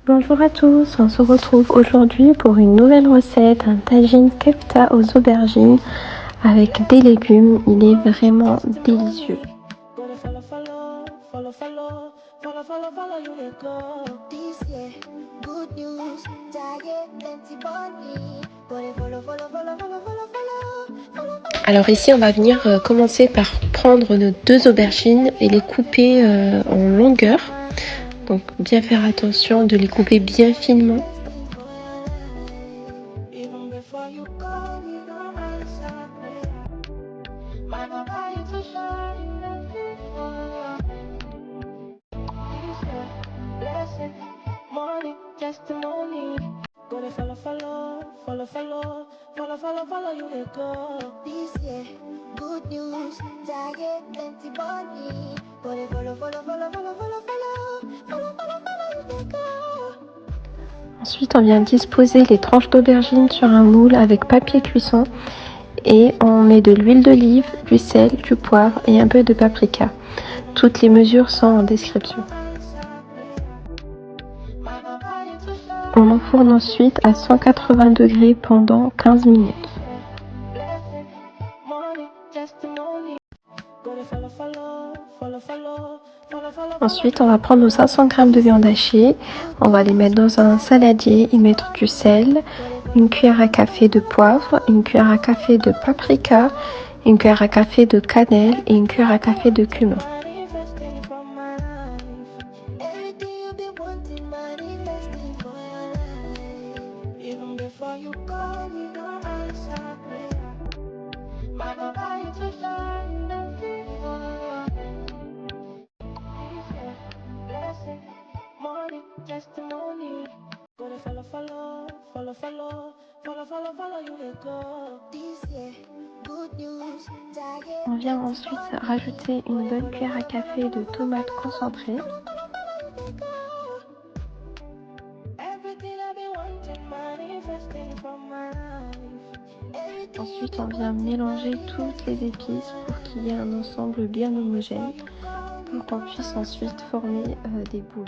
Bonjour à tous, on se retrouve aujourd'hui pour une nouvelle recette, un tagine kefta aux aubergines avec des légumes. Il est vraiment délicieux. Alors ici on va venir commencer par prendre nos 2 aubergines et les couper en longueur. Donc bien faire attention de les couper bien finement. Ensuite, on vient disposer les tranches d'aubergine sur un moule avec papier cuisson et on met de l'huile d'olive, du sel, du poivre et un peu de paprika. Toutes les mesures sont en description. On enfourne ensuite à 180 degrés pendant 15 minutes. Ensuite, on va prendre nos 500 g de viande hachée, on va les mettre dans un saladier, y mettre du sel, une cuillère à café de poivre, une cuillère à café de paprika, une cuillère à café de cannelle et une cuillère à café de cumin. On vient ensuite rajouter une bonne cuillère à café de tomates concentrées. Ensuite, on vient mélanger toutes les épices pour qu'il y ait un ensemble bien homogène, pour qu'on puisse ensuite former des boules.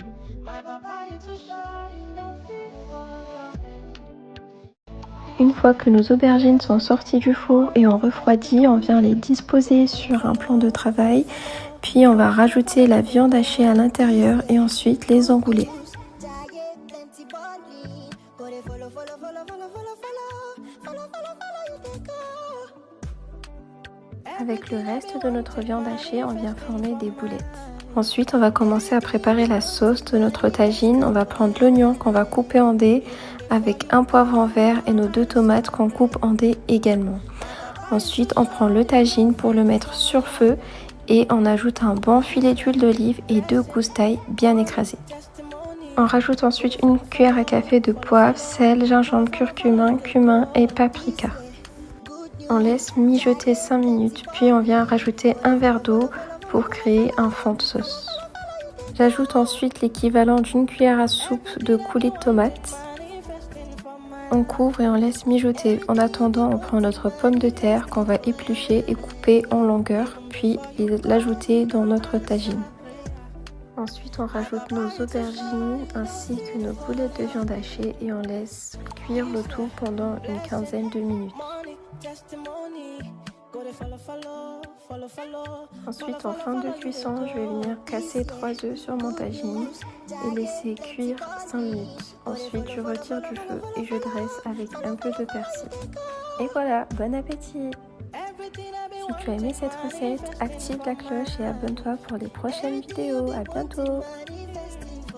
Une fois que nos aubergines sont sorties du four et ont refroidi, on vient les disposer sur un plan de travail, puis on va rajouter la viande hachée à l'intérieur et ensuite les enrouler. Avec le reste de notre viande hachée, on vient former des boulettes. Ensuite, on va commencer à préparer la sauce de notre tagine. On va prendre l'oignon qu'on va couper en dés avec un poivron vert et nos 2 tomates qu'on coupe en dés également. Ensuite, on prend le tagine pour le mettre sur feu et on ajoute un bon filet d'huile d'olive et 2 gousses d'ail bien écrasées. On rajoute ensuite une cuillère à café de poivre, sel, gingembre, curcuma, cumin et paprika. On laisse mijoter 5 minutes, puis on vient rajouter un verre d'eau pour créer un fond de sauce. J'ajoute ensuite l'équivalent d'une cuillère à soupe de coulée de tomates. On couvre et on laisse mijoter. En attendant, on prend notre pomme de terre qu'on va éplucher et couper en longueur, puis l'ajouter dans notre tagine. Ensuite, on rajoute nos aubergines ainsi que nos boulettes de viande hachée et on laisse cuire le tout pendant une quinzaine de minutes. Ensuite, en fin de cuisson, je vais venir casser 3 œufs sur mon tagine et laisser cuire 5 minutes. Ensuite, je retire du feu et je dresse avec un peu de persil. Et voilà, bon appétit! Si tu as aimé cette recette, active la cloche et abonne-toi pour les prochaines vidéos. À bientôt!